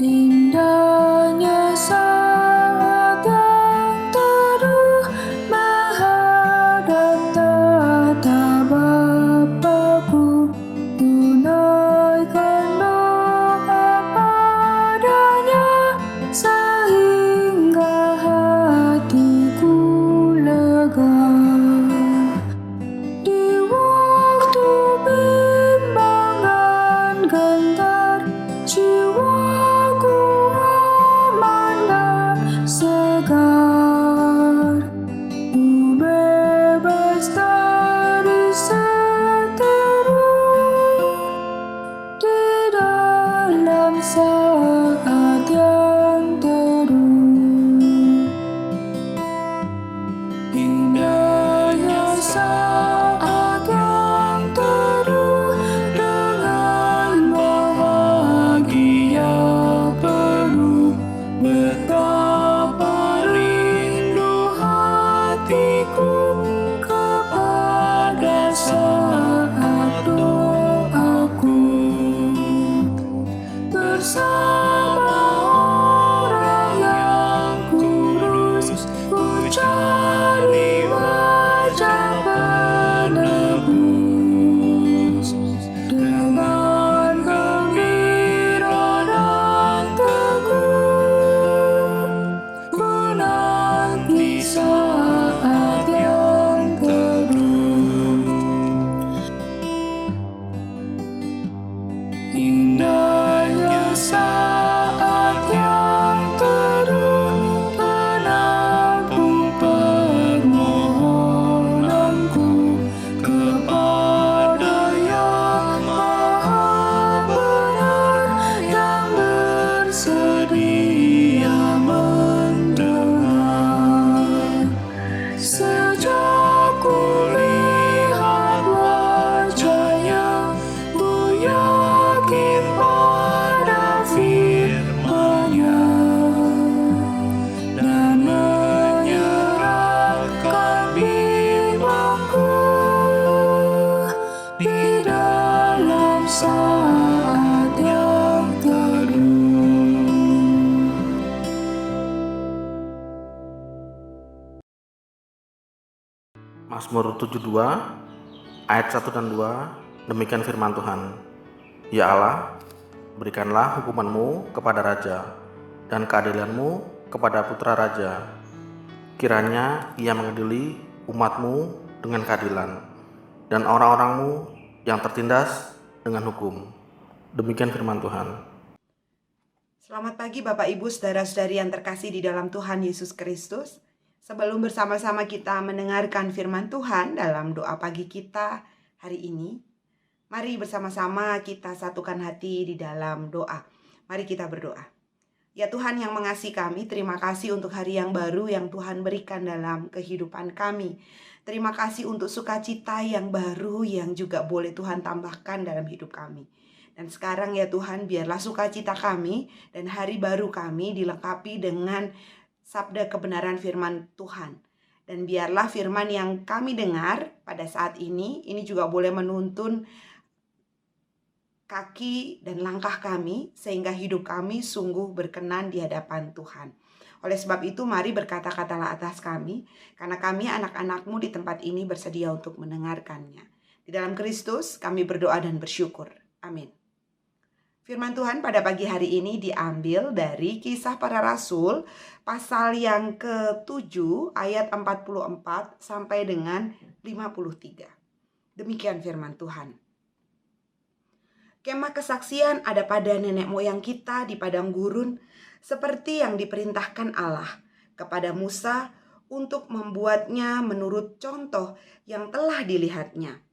Indahnya saat yang teduh menghadap tatap Bapa-Ku, tunaikan doa padanya sehingga hatiku lega. Di waktu bimbang dan gentar, jiwaku aman dan segar. Ku bebas dari seteru di dalam saat yang teduh. Indahnya saat yang teduh dengan bahagia penuh, betapa rindu hatiku kepada saat doaku bersama orang yang kudus. Ku cari wajah penebus dengan gembira dan teguh. Ku nanti saat yang teduh. Indahnya saat yang teduh menampung permohonanku kepada Yang Maha Benar, yang bersedia mendengar. Sejak kulihat wajahnya, ku yakin pada firman-Nya dan menyerahkan bimbangku di dalam saat yang teduh. Mazmur 72 ayat 1 dan 2. Demikian firman Tuhan. Ya Allah, berikanlah hukuman-Mu kepada raja dan keadilan-Mu kepada putra raja. Kiranya ia mengadili umat-Mu dengan keadilan dan orang-orang-Mu yang tertindas dengan hukum. Demikian firman Tuhan. Selamat pagi Bapak Ibu saudara-saudari yang terkasih di dalam Tuhan Yesus Kristus. Sebelum bersama-sama kita mendengarkan firman Tuhan dalam doa pagi kita hari ini, mari bersama-sama kita satukan hati di dalam doa. Mari kita berdoa. Ya Tuhan yang mengasihi kami, terima kasih untuk hari yang baru yang Tuhan berikan dalam kehidupan kami. Terima kasih untuk sukacita yang baru yang juga boleh Tuhan tambahkan dalam hidup kami. Dan sekarang ya Tuhan, biarlah sukacita kami dan hari baru kami dilengkapi dengan sabda kebenaran firman Tuhan. Dan biarlah firman yang kami dengar pada saat ini juga boleh menuntun kaki dan langkah kami, sehingga hidup kami sungguh berkenan di hadapan Tuhan. Oleh sebab itu mari berkata-katalah atas kami, karena kami anak-anak-Mu di tempat ini bersedia untuk mendengarkannya. Di dalam Kristus kami berdoa dan bersyukur. Amin. Firman Tuhan pada pagi hari ini diambil dari Kisah Para Rasul pasal yang ke-7 ayat 44 sampai dengan 53. Demikian firman Tuhan. Kemah kesaksian ada pada nenek moyang kita di padang gurun, seperti yang diperintahkan Allah kepada Musa untuk membuatnya menurut contoh yang telah dilihatnya.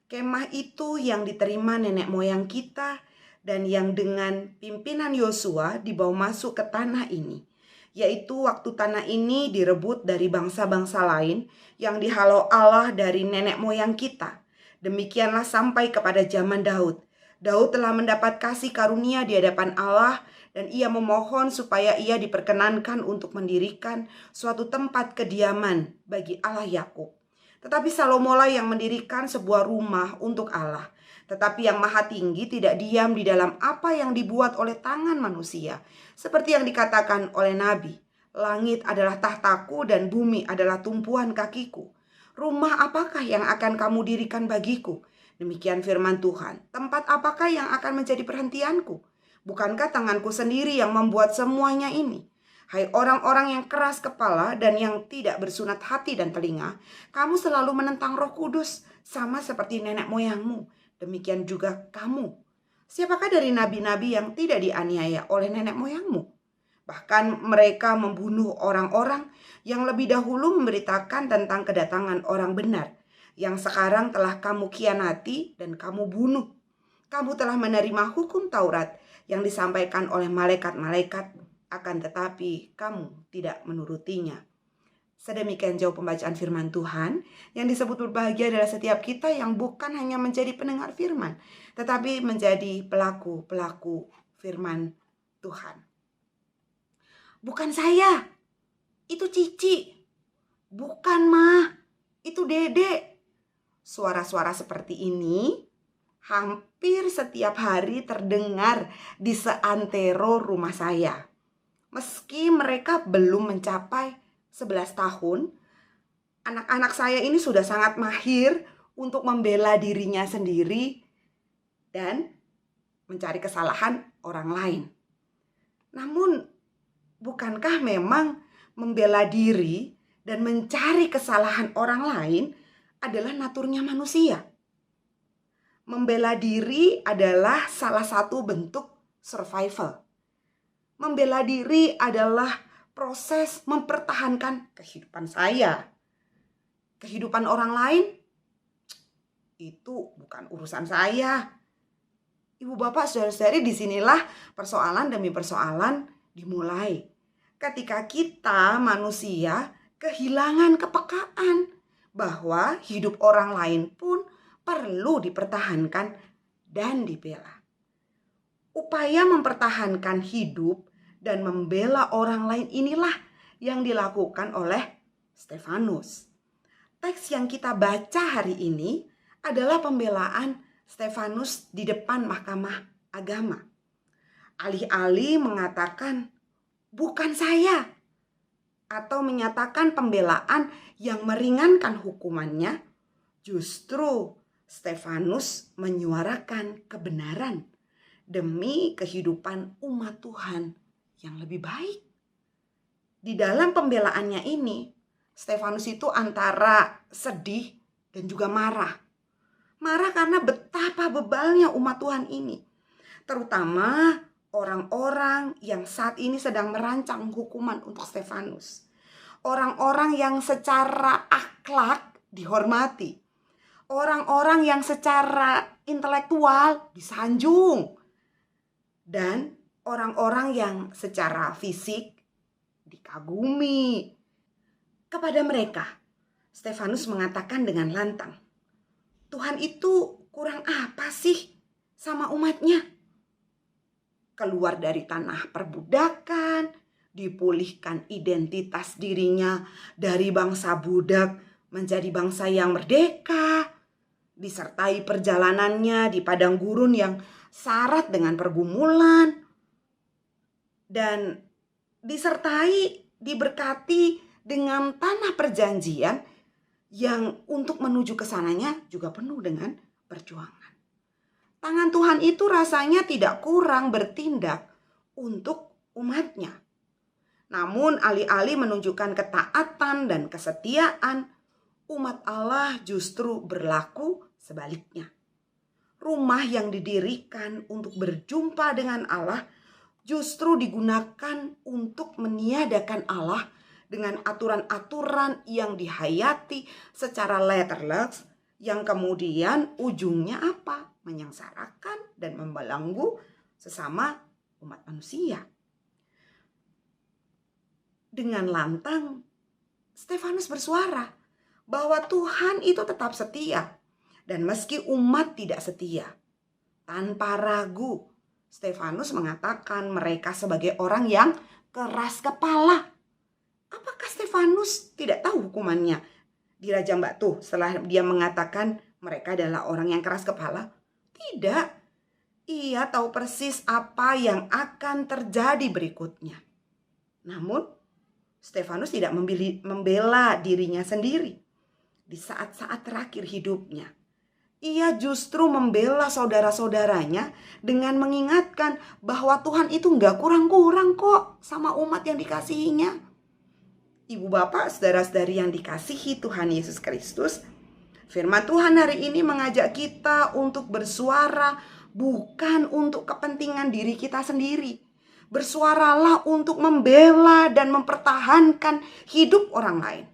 Kemah itu yang diterima nenek moyang kita dan yang dengan pimpinan Yosua dibawa masuk ke tanah ini, yaitu waktu tanah ini direbut dari bangsa-bangsa lain yang dihalau Allah dari nenek moyang kita. Demikianlah sampai kepada zaman Daud. Daud telah mendapat kasih karunia di hadapan Allah dan ia memohon supaya ia diperkenankan untuk mendirikan suatu tempat kediaman bagi Allah Yakub. Tetapi Salomolah yang mendirikan sebuah rumah untuk Allah. Tetapi yang Maha Tinggi tidak diam di dalam apa yang dibuat oleh tangan manusia. Seperti yang dikatakan oleh Nabi, langit adalah tahtaku dan bumi adalah tumpuan kakiku. Rumah apakah yang akan kamu dirikan bagiku? Demikian firman Tuhan. Tempat apakah yang akan menjadi perhentianku? Bukankah tanganku sendiri yang membuat semuanya ini? Hai orang-orang yang keras kepala dan yang tidak bersunat hati dan telinga, kamu selalu menentang Roh Kudus, sama seperti nenek moyangmu. Demikian juga kamu. Siapakah dari nabi-nabi yang tidak dianiaya oleh nenek moyangmu? Bahkan mereka membunuh orang-orang yang lebih dahulu memberitakan tentang kedatangan orang benar, yang sekarang telah kamu khianati dan kamu bunuh. Kamu telah menerima hukum Taurat yang disampaikan oleh malaikat-malaikat, akan tetapi kamu tidak menurutinya. Sedemikian jauh pembacaan firman Tuhan. Yang disebut berbahagia adalah setiap kita yang bukan hanya menjadi pendengar firman, tetapi menjadi pelaku-pelaku firman Tuhan. Bukan saya, itu Cici. Bukan Ma, itu Dede. Suara-suara seperti ini hampir setiap hari terdengar di seantero rumah saya. Meski mereka belum mencapai 11 tahun, anak-anak saya ini sudah sangat mahir untuk membela dirinya sendiri dan mencari kesalahan orang lain. Namun, bukankah memang membela diri dan mencari kesalahan orang lain adalah naturnya manusia? Membela diri adalah salah satu bentuk survival. Membela diri adalah proses mempertahankan kehidupan saya. Kehidupan orang lain itu bukan urusan saya. Ibu bapak saudara-saudari, disinilah persoalan demi persoalan dimulai. Ketika kita manusia kehilangan kepekaan bahwa hidup orang lain pun perlu dipertahankan dan dibela. Upaya mempertahankan hidup dan membela orang lain inilah yang dilakukan oleh Stefanus. Teks yang kita baca hari ini adalah pembelaan Stefanus di depan Mahkamah Agama. Alih-alih mengatakan, bukan saya, atau menyatakan pembelaan yang meringankan hukumannya, justru Stefanus menyuarakan kebenaran demi kehidupan umat Tuhan yang lebih baik. Di dalam pembelaannya ini, Stefanus itu antara sedih dan juga marah. Marah karena betapa bebalnya umat Tuhan ini. Terutama orang-orang yang saat ini sedang merancang hukuman untuk Stefanus. Orang-orang yang secara akhlak dihormati. Orang-orang yang secara intelektual disanjung. Dan orang-orang yang secara fisik dikagumi. Kepada mereka, Stefanus mengatakan dengan lantang, Tuhan itu kurang apa sih sama umatnya? Keluar dari tanah perbudakan, dipulihkan identitas dirinya dari bangsa budak menjadi bangsa yang merdeka, disertai perjalanannya di padang gurun yang syarat dengan pergumulan, dan diberkati dengan tanah perjanjian yang untuk menuju ke sananya juga penuh dengan perjuangan. Tangan Tuhan itu rasanya tidak kurang bertindak untuk umatnya. Namun alih-alih menunjukkan ketaatan dan kesetiaan, umat Allah justru berlaku sebaliknya. Rumah yang didirikan untuk berjumpa dengan Allah justru digunakan untuk meniadakan Allah dengan aturan-aturan yang dihayati secara letterless, yang kemudian ujungnya apa? Menyengsarakan dan membelenggu sesama umat manusia. Dengan lantang, Stefanus bersuara bahwa Tuhan itu tetap setia. Dan meski umat tidak setia, tanpa ragu, Stefanus mengatakan mereka sebagai orang yang keras kepala. Apakah Stefanus tidak tahu hukumannya di Rajam Batu setelah dia mengatakan mereka adalah orang yang keras kepala? Tidak, ia tahu persis apa yang akan terjadi berikutnya. Namun, Stefanus tidak membela dirinya sendiri. Di saat-saat terakhir hidupnya, ia justru membela saudara-saudaranya dengan mengingatkan bahwa Tuhan itu nggak kurang-kurang kok sama umat yang dikasihinya. Ibu bapak, saudara-saudari yang dikasihi Tuhan Yesus Kristus, firman Tuhan hari ini mengajak kita untuk bersuara bukan untuk kepentingan diri kita sendiri. Bersuaralah untuk membela dan mempertahankan hidup orang lain.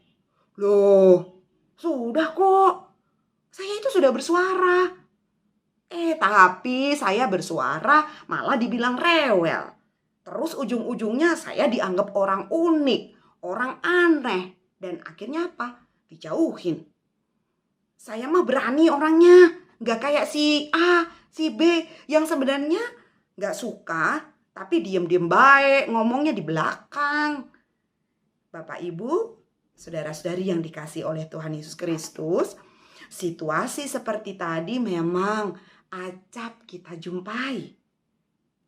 Loh, sudah kok. Saya itu sudah bersuara. Tapi saya bersuara malah dibilang rewel. Terus ujung-ujungnya saya dianggap orang unik, orang aneh. Dan akhirnya apa? Dijauhin. Saya mah berani orangnya. Gak kayak si A, si B yang sebenarnya gak suka. Tapi diem-diem baik, ngomongnya di belakang. Bapak Ibu, saudara-saudari yang dikasih oleh Tuhan Yesus Kristus, situasi seperti tadi memang acap kita jumpai.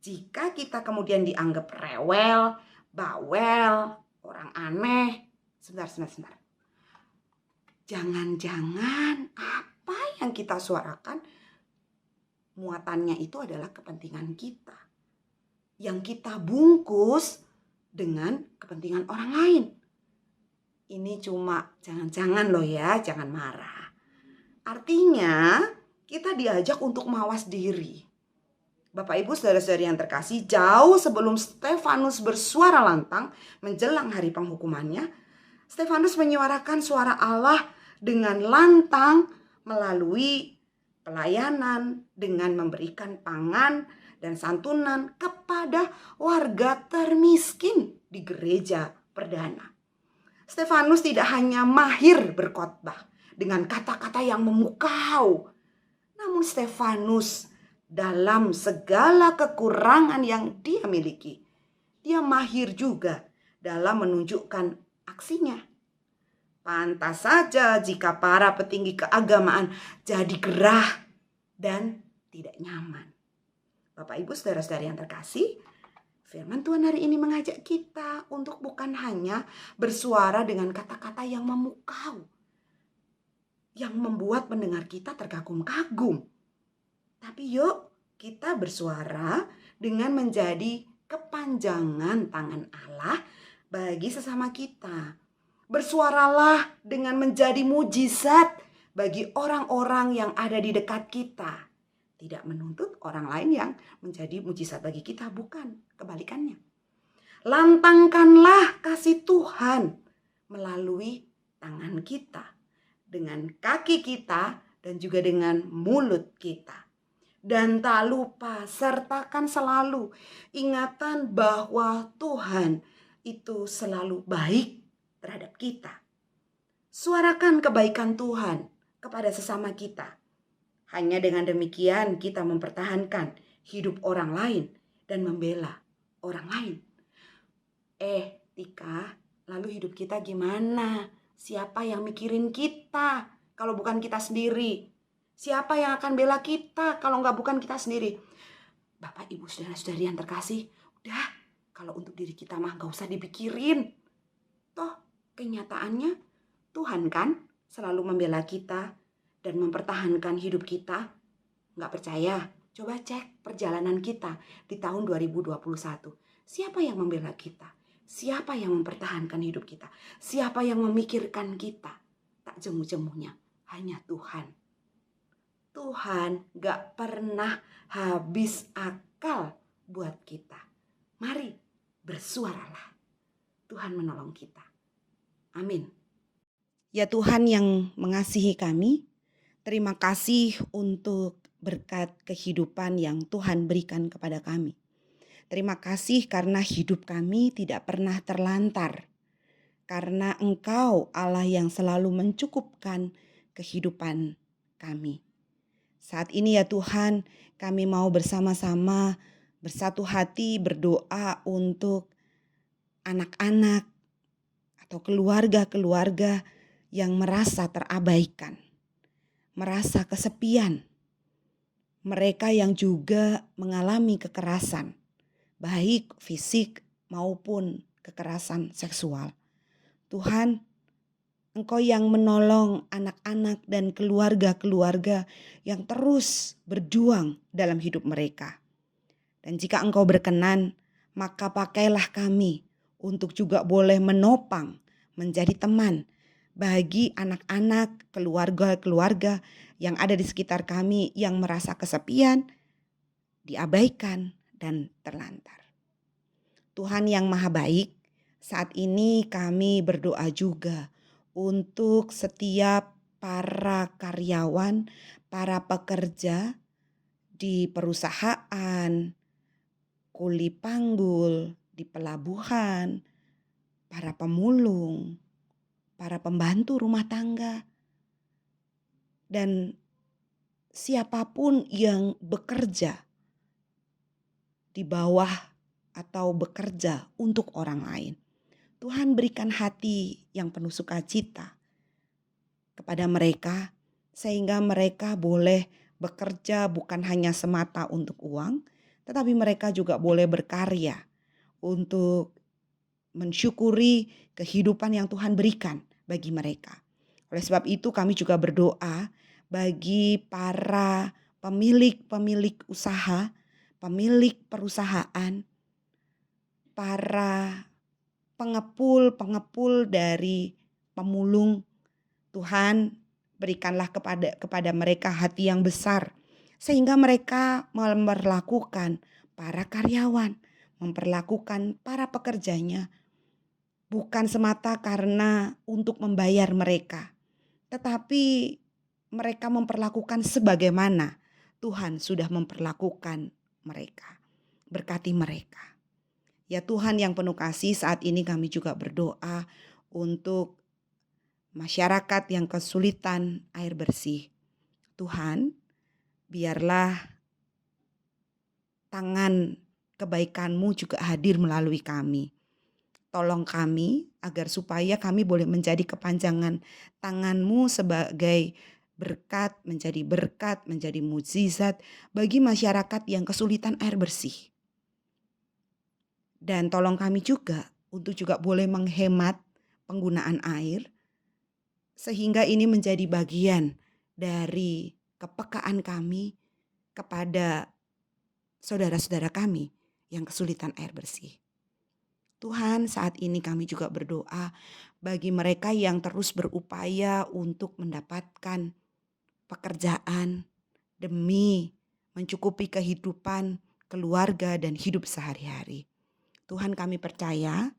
Jika kita kemudian dianggap rewel, bawel, orang aneh. Sebentar. Jangan-jangan apa yang kita suarakan muatannya itu adalah kepentingan kita. Yang kita bungkus dengan kepentingan orang lain. Ini cuma jangan-jangan loh ya, jangan marah. Artinya kita diajak untuk mawas diri. Bapak Ibu saudara-saudari yang terkasih, jauh sebelum Stefanus bersuara lantang menjelang hari penghukumannya, Stefanus menyuarakan suara Allah dengan lantang melalui pelayanan dengan memberikan pangan dan santunan kepada warga termiskin di gereja perdana. Stefanus tidak hanya mahir berkhotbah dengan kata-kata yang memukau, namun Stefanus dalam segala kekurangan yang dia miliki, dia mahir juga dalam menunjukkan aksinya. Pantas saja jika para petinggi keagamaan jadi gerah dan tidak nyaman. Bapak Ibu saudara-saudari yang terkasih, firman Tuhan hari ini mengajak kita untuk bukan hanya bersuara dengan kata-kata yang memukau, yang membuat pendengar kita terkagum-kagum. Tapi yuk kita bersuara dengan menjadi kepanjangan tangan Allah bagi sesama kita. Bersuaralah dengan menjadi mujizat bagi orang-orang yang ada di dekat kita. Tidak menuntut orang lain yang menjadi mujizat bagi kita, bukan, kebalikannya. Lantangkanlah kasih Tuhan melalui tangan kita, dengan kaki kita, dan juga dengan mulut kita. Dan tak lupa sertakan selalu ingatan bahwa Tuhan itu selalu baik terhadap kita. Suarakan kebaikan Tuhan kepada sesama kita. Hanya dengan demikian kita mempertahankan hidup orang lain dan membela orang lain. Tika, lalu hidup kita gimana? Siapa yang mikirin kita kalau bukan kita sendiri? Siapa yang akan bela kita kalau bukan kita sendiri? Bapak, Ibu, saudara-saudari yang terkasih, udah, kalau untuk diri kita mah gak usah dipikirin. Toh kenyataannya Tuhan kan selalu membela kita dan mempertahankan hidup kita. Gak percaya? Coba cek perjalanan kita di tahun 2021. Siapa yang membela kita? Siapa yang mempertahankan hidup kita? Siapa yang memikirkan kita? Tak jemu-jemunya, hanya Tuhan. Tuhan gak pernah habis akal buat kita. Mari bersuaralah. Tuhan menolong kita. Amin. Ya Tuhan yang mengasihi kami, terima kasih untuk berkat kehidupan yang Tuhan berikan kepada kami. Terima kasih karena hidup kami tidak pernah terlantar. Karena Engkau Allah yang selalu mencukupkan kehidupan kami. Saat ini ya Tuhan, kami mau bersama-sama bersatu hati berdoa untuk anak-anak atau keluarga-keluarga yang merasa terabaikan, merasa kesepian, mereka yang juga mengalami kekerasan, baik fisik maupun kekerasan seksual. Tuhan, Engkau yang menolong anak-anak dan keluarga-keluarga yang terus berjuang dalam hidup mereka. Dan jika Engkau berkenan, maka pakailah kami untuk juga boleh menopang, menjadi teman bagi anak-anak, keluarga-keluarga yang ada di sekitar kami yang merasa kesepian, diabaikan, dan terlantar. Tuhan yang Maha Baik, saat ini kami berdoa juga untuk setiap para karyawan, para pekerja di perusahaan, kuli panggul, di pelabuhan, para pemulung, para pembantu rumah tangga, dan siapapun yang bekerja di bawah atau bekerja untuk orang lain. Tuhan berikan hati yang penuh sukacita kepada mereka sehingga mereka boleh bekerja bukan hanya semata untuk uang, tetapi mereka juga boleh berkarya untuk mensyukuri kehidupan yang Tuhan berikan bagi mereka. Oleh sebab itu kami juga berdoa bagi para pemilik usaha, pemilik perusahaan, para pengepul dari pemulung. Tuhan, berikanlah kepada mereka hati yang besar sehingga mereka memperlakukan para karyawan, memperlakukan para pekerjanya bukan semata karena untuk membayar mereka, tetapi mereka memperlakukan sebagaimana Tuhan sudah memperlakukan mereka. Berkati mereka. Ya Tuhan yang penuh kasih, saat ini kami juga berdoa untuk masyarakat yang kesulitan air bersih. Tuhan, biarlah tangan kebaikan-Mu juga hadir melalui kami. Tolong kami agar supaya kami boleh menjadi kepanjangan tangan-Mu sebagai berkat, menjadi mukjizat bagi masyarakat yang kesulitan air bersih. Dan tolong kami juga untuk juga boleh menghemat penggunaan air sehingga ini menjadi bagian dari kepekaan kami kepada saudara-saudara kami yang kesulitan air bersih. Tuhan, saat ini kami juga berdoa bagi mereka yang terus berupaya untuk mendapatkan pekerjaan demi mencukupi kehidupan keluarga dan hidup sehari-hari. Tuhan, kami percaya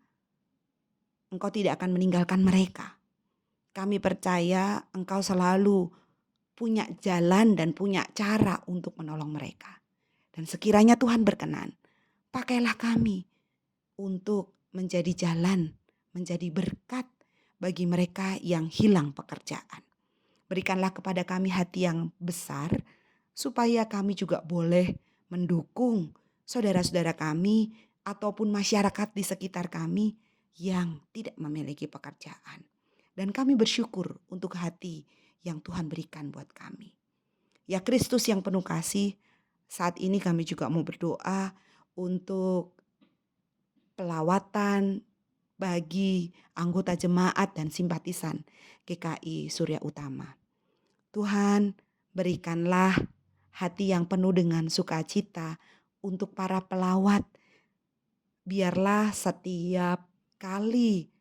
Engkau tidak akan meninggalkan mereka. Kami percaya Engkau selalu punya jalan dan punya cara untuk menolong mereka. Dan sekiranya Tuhan berkenan, pakailah kami untuk menjadi jalan, menjadi berkat bagi mereka yang hilang pekerjaan. Berikanlah kepada kami hati yang besar supaya kami juga boleh mendukung saudara-saudara kami ataupun masyarakat di sekitar kami yang tidak memiliki pekerjaan. Dan kami bersyukur untuk hati yang Tuhan berikan buat kami. Ya Kristus yang penuh kasih, saat ini kami juga mau berdoa untuk pelawatan bagi anggota jemaat dan simpatisan GKI Surya Utama. Tuhan, berikanlah hati yang penuh dengan sukacita untuk para pelawat. Biarlah setiap kali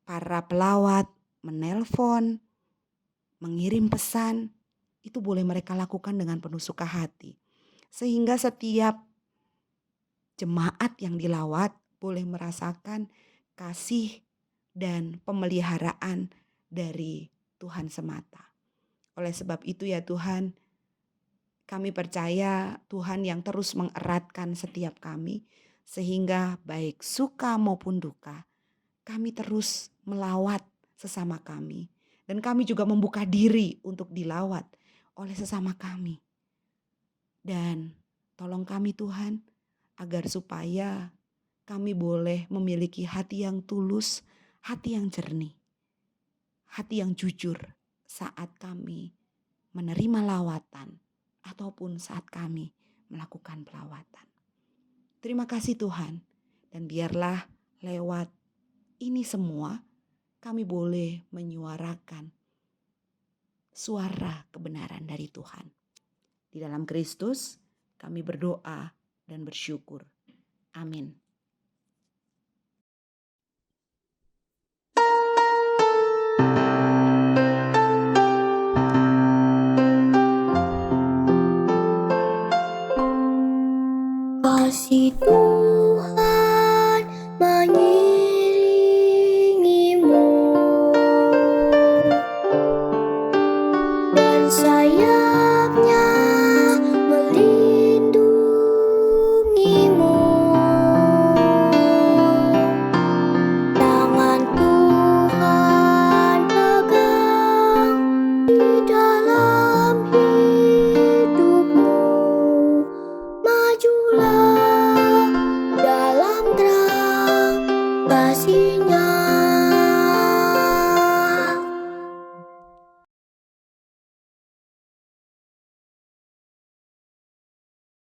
para pelawat menelpon, mengirim pesan, itu boleh mereka lakukan dengan penuh suka hati. Sehingga setiap jemaat yang dilawat boleh merasakan kasih dan pemeliharaan dari Tuhan semata. Oleh sebab itu ya Tuhan, kami percaya Tuhan yang terus mengeratkan setiap kami, sehingga baik suka maupun duka, kami terus melawat sesama kami. Dan kami juga membuka diri untuk dilawat oleh sesama kami. Dan tolong kami Tuhan, agar supaya kami boleh memiliki hati yang tulus, hati yang jernih, hati yang jujur saat kami menerima lawatan ataupun saat kami melakukan pelawatan. Terima kasih Tuhan, dan biarlah lewat ini semua kami boleh menyuarakan suara kebenaran dari Tuhan. Di dalam Kristus kami berdoa dan bersyukur. Amin. Kasih Tuhan mengiringimu dan sayapnya melindungimu. Tangan Tuhan pegang di